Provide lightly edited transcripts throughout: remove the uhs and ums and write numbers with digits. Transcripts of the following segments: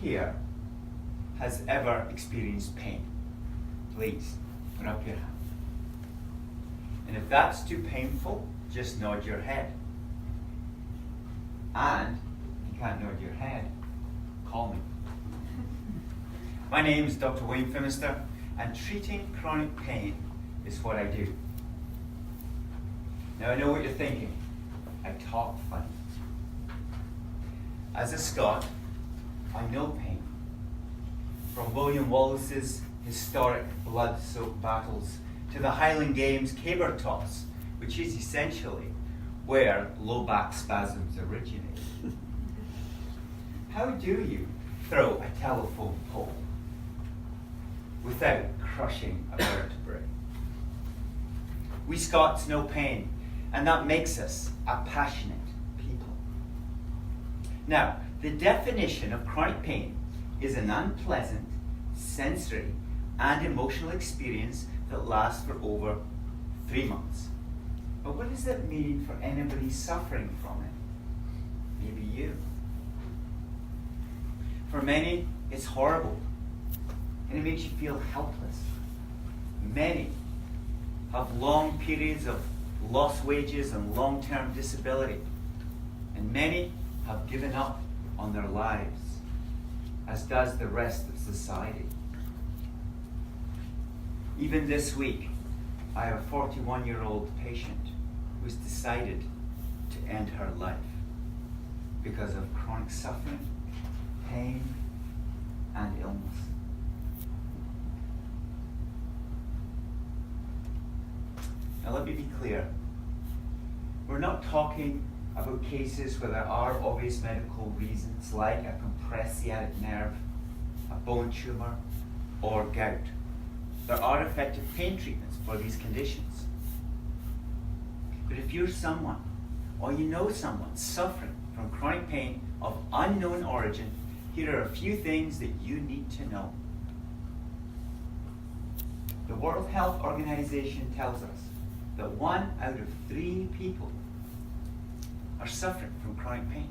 here has ever experienced pain? Please, put up your hand. And if that's too painful, just nod your head. And if you can't nod your head, call me. My name is Dr. Wayne Phimister, and treating chronic pain is what I do. Now I know what you're thinking. I talk funny. As a Scot, I know pain. From William Wallace's historic blood-soaked battles to the Highland Games caber toss, which is essentially where low back spasms originate. How do you throw a telephone pole without crushing a vertebrae? We Scots know pain, and that makes us a passionate people. Now, the definition of chronic pain is an unpleasant sensory and emotional experience that lasts for over 3 months. But what does that mean for anybody suffering from it? Maybe you. For many, it's horrible, and it makes you feel helpless. Many have long periods of lost wages and long-term disability, and many have given up on their lives, as does the rest of society. Even this week, I have a 41-year-old patient who's decided to end her life because of chronic suffering, pain, and illness. Now let me be clear. We're not talking about cases where there are obvious medical reasons like a compressed sciatic nerve, a bone tumor, or gout. There are effective pain treatments for these conditions. But if you're someone, or you know someone suffering from chronic pain of unknown origin, here are a few things that you need to know. The World Health Organization tells us that 1 out of 3 people are suffering from chronic pain.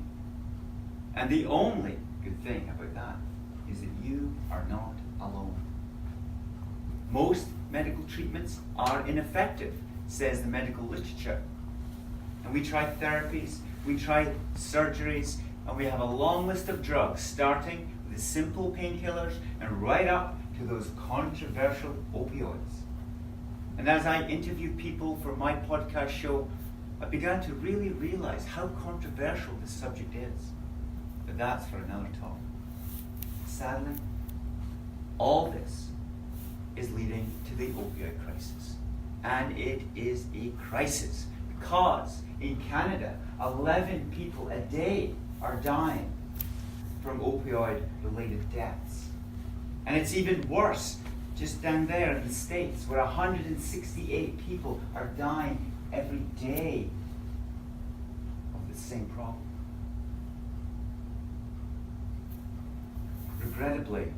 And the only good thing about that is that you are not alone. Most medical treatments are ineffective, says the medical literature. And we try therapies, we try surgeries, and we have a long list of drugs, starting with the simple painkillers and right up to those controversial opioids. And as I interview people for my podcast show, I began to really realize how controversial this subject is. But that's for another talk. Sadly, all this is leading to the opioid crisis. And it is a crisis because in Canada, 11 people a day are dying from opioid-related deaths. And it's even worse just down there in the States, where 168 people are dying every day of the same problem. Regrettably,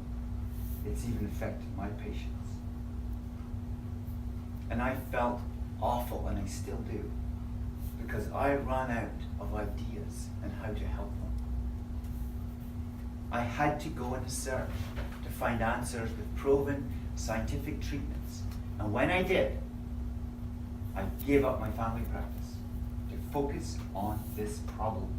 it's even affected my patients. And I felt awful, and I still do, because I ran out of ideas on how to help them. I had to go on a search to find answers with proven scientific treatments. And when I did, I gave up my family practice to focus on this problem.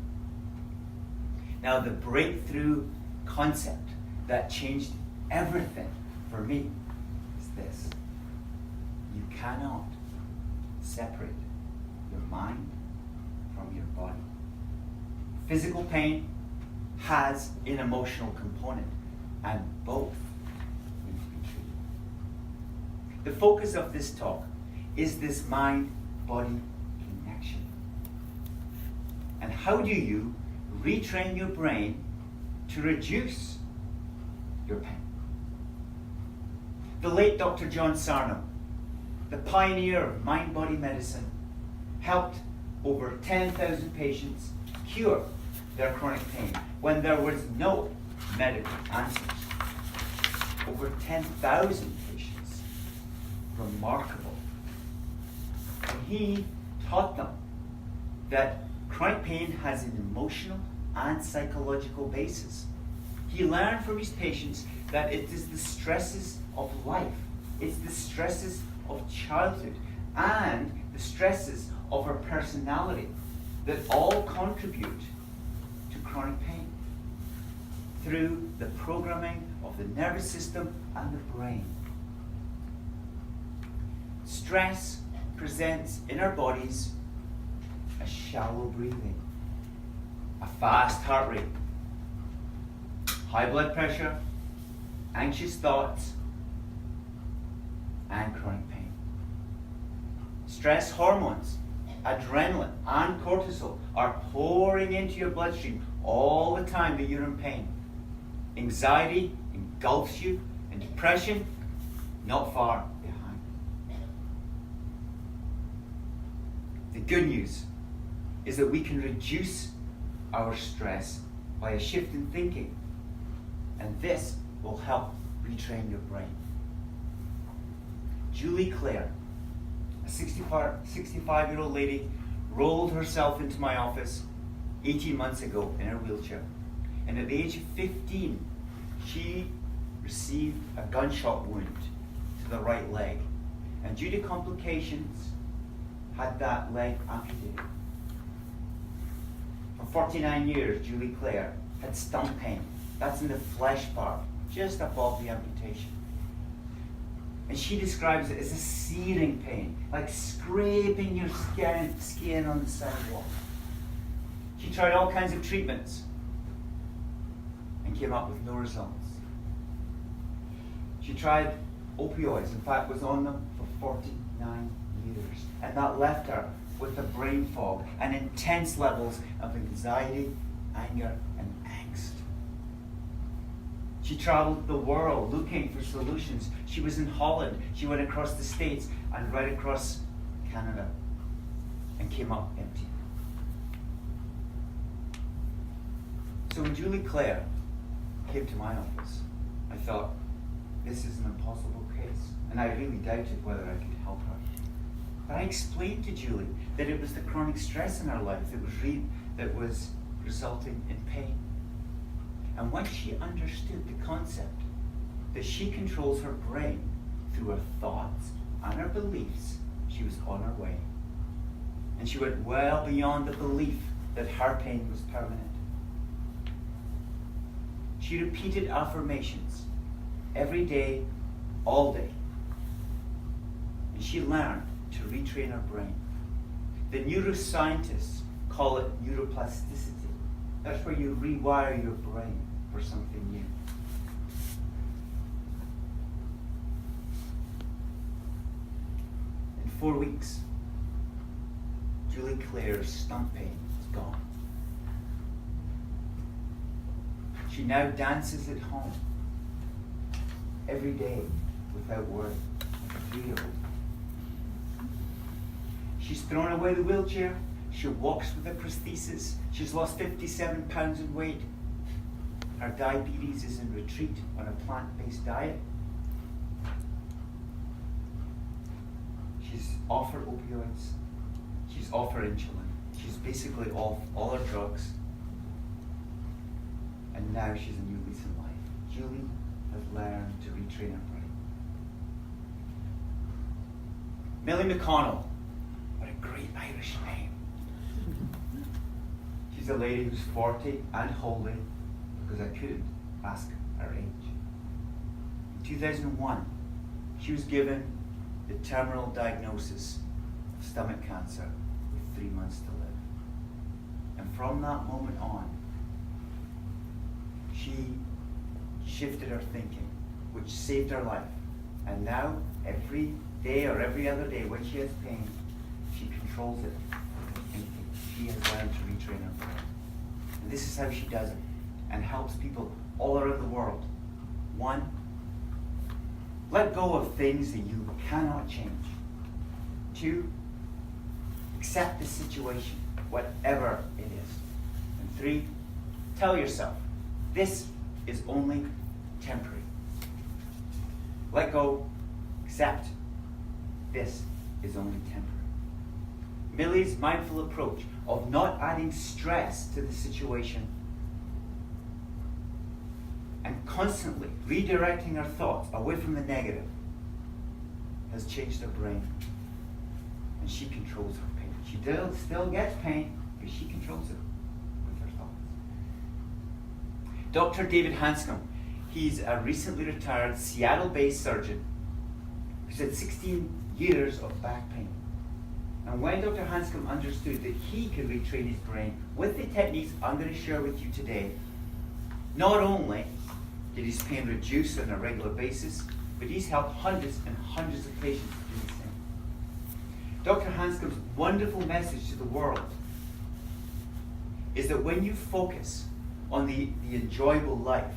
Now, the breakthrough concept that changed everything for me is this. You cannot separate your mind from your body. Physical pain has an emotional component, and both need to be treated. The focus of this talk is this mind-body connection. And how do you retrain your brain to reduce your pain? The late Dr. John Sarno, the pioneer of mind-body medicine, helped over 10,000 patients cure their chronic pain when there was no medical answers. Over 10,000 patients. Remarkable. And he taught them that chronic pain has an emotional and psychological basis. He learned from his patients that it is the stresses of life, it's the stresses of childhood, and the stresses of our personality that all contribute to chronic pain through the programming of the nervous system and the brain. Stress presents in our bodies as shallow breathing, a fast heart rate, high blood pressure, anxious thoughts, and chronic pain. Stress hormones, adrenaline and cortisol, are pouring into your bloodstream all the time that you're in pain. Anxiety engulfs you, and depression not far behind. The good news is that we can reduce our stress by a shift in thinking, and this will help retrain your brain. Julie Claire, a 65-year-old lady, rolled herself into my office 18 months ago in her wheelchair. And at the age of 15, she received a gunshot wound to the right leg. And due to complications, had that leg amputated. For 49 years, Julie Claire had stump pain. That's in the flesh part, just above the amputation. And she describes it as a searing pain, like scraping your skin on the sidewalk. She tried all kinds of treatments and came up with no results. She tried opioids, in fact was on them for 49 years. And that left her with a brain fog and intense levels of anxiety, anger, and angst. She traveled the world looking for solutions. She was in Holland, she went across the States and right across Canada and came up empty. So when Julie Claire came to my office, I thought, this is an impossible case. And I really doubted whether I could help her. But I explained to Julie that it was the chronic stress in her life that was resulting in pain. And once she understood the concept that she controls her brain through her thoughts and her beliefs, she was on her way. And she went well beyond the belief that her pain was permanent. She repeated affirmations every day, all day. And she learned to retrain her brain. The neuroscientists call it neuroplasticity. That's where you rewire your brain for something new. In 4 weeks, Julie Claire's stump pain is gone. She now dances at home every day without worry, like a 3-year-old. She's thrown away the wheelchair. She walks with a prosthesis. She's lost 57 pounds in weight. Her diabetes is in retreat on a plant-based diet. She's off her opioids. She's off her insulin. She's basically off all her drugs. And now she's a new lease in life. Julie has learned to retrain her brain. Millie McConnell, what a great Irish name. She's a lady who's 40 and holy, because I couldn't ask her age. In 2001, she was given the terminal diagnosis of stomach cancer with 3 months to live. And from that moment on, she shifted her thinking, which saved her life. And now, every day or every other day, when she has pain, she controls it. And she has learned to retrain her brain. And this is how she does it, and helps people all around the world. 1, let go of things that you cannot change. 2, accept the situation, whatever it is. And 3, tell yourself, this is only temporary. Let go, accept, this is only temporary. Millie's mindful approach of not adding stress to the situation constantly redirecting our thoughts away from the negative has changed her brain. And she controls her pain. She still gets pain, but she controls it with her thoughts. Dr. David Hanscom, he's a recently retired Seattle-based surgeon who's had 16 years of back pain. And when Dr. Hanscom understood that he could retrain his brain with the techniques I'm going to share with you today, not only did his pain reduce on a regular basis, but he's helped hundreds and hundreds of patients do the same. Dr. Hanscom's wonderful message to the world is that when you focus on the enjoyable life,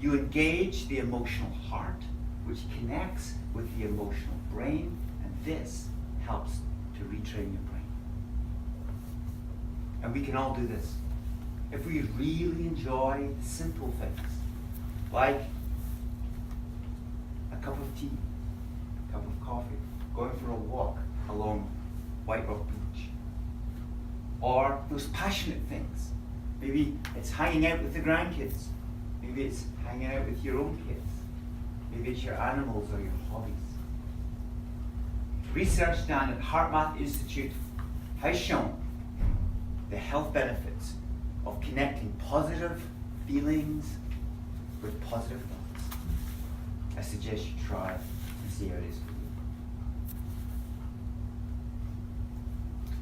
you engage the emotional heart, which connects with the emotional brain, and this helps to retrain your brain. And we can all do this. If we really enjoy simple things, like a cup of tea, a cup of coffee, going for a walk along White Rock Beach, or those passionate things. Maybe it's hanging out with the grandkids. Maybe it's hanging out with your own kids. Maybe it's your animals or your hobbies. Research done at HeartMath Institute has shown the health benefits of connecting positive feelings with positive thoughts. I suggest you try and see how it is for you.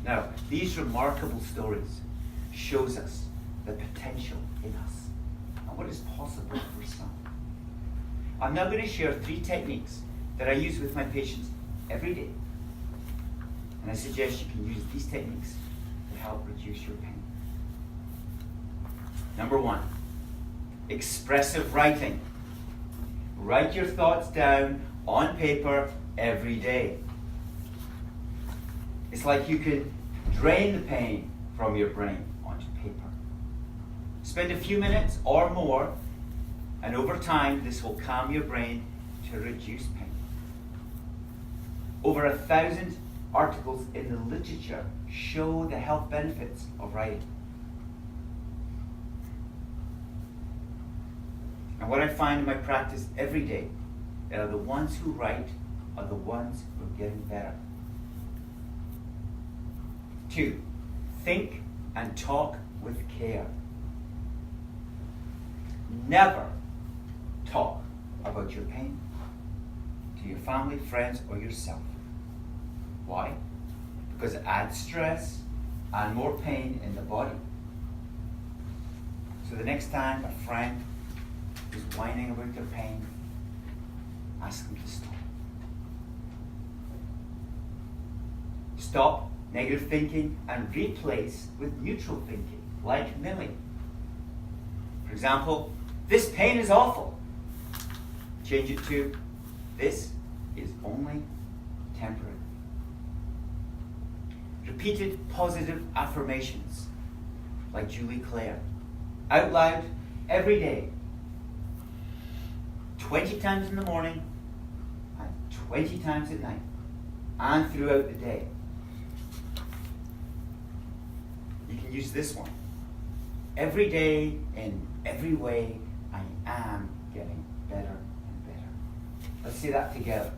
Now, these remarkable stories shows us the potential in us and what is possible for some. I'm now going to share 3 techniques that I use with my patients every day. And I suggest you can use these techniques to help reduce your pain. Number 1, expressive writing. Write your thoughts down on paper every day. It's like you can drain the pain from your brain onto paper. Spend a few minutes or more, and over time this will calm your brain to reduce pain. Over 1,000 articles in the literature show the health benefits of writing. And what I find in my practice every day are the ones who write are the ones who are getting better. 2, think and talk with care. Never talk about your pain to your family, friends, or yourself. Why? Because it adds stress and more pain in the body. So the next time a friend is whining about their pain, ask them to stop. Stop negative thinking and replace with neutral thinking, like Millie. For example, this pain is awful. Change it to, this is only temporary. Repeated positive affirmations, like Julie Claire, out loud every day, 20 times in the morning and 20 times at night, and throughout the day. You can use this one. Every day, in every way, I am getting better and better. Let's say that together.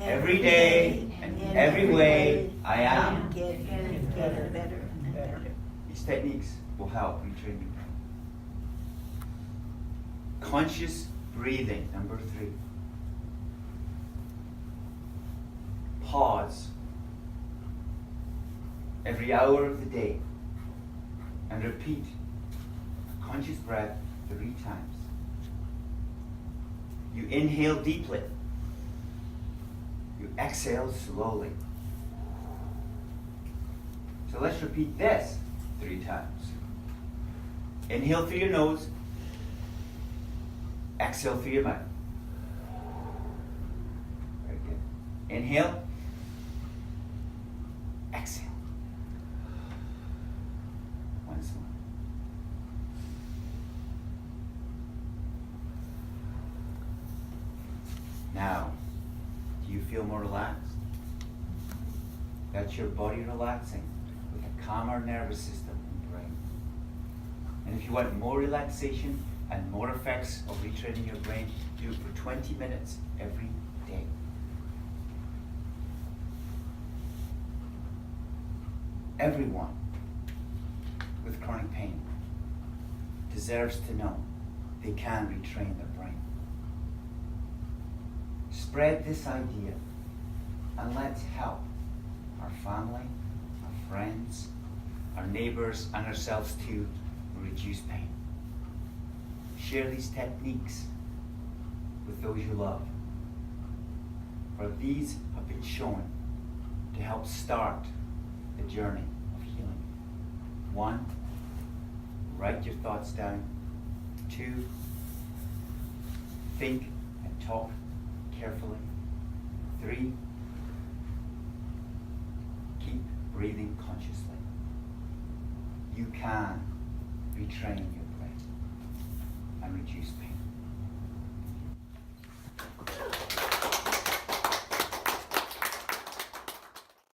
Every day, and every way, I am getting better and better. These techniques will help retrain your brain. Conscious breathing, number 3. Pause every hour of the day and repeat a conscious breath 3 times. You inhale deeply. You exhale slowly. So let's repeat this 3 times. Inhale through your nose. Exhale through your mouth. Very good. Inhale. Exhale. Once more. Now, do you feel more relaxed? That's your body relaxing with a calmer nervous system and brain. And if you want more relaxation, and more effects of retraining your brain, do it for 20 minutes every day. Everyone with chronic pain deserves to know they can retrain their brain. Spread this idea and let's help our family, our friends, our neighbors, and ourselves too reduce pain. Share these techniques with those you love, for these have been shown to help start the journey of healing. 1, write your thoughts down. 2, think and talk carefully. 3, keep breathing consciously. You can retrain your brain and reduce pain.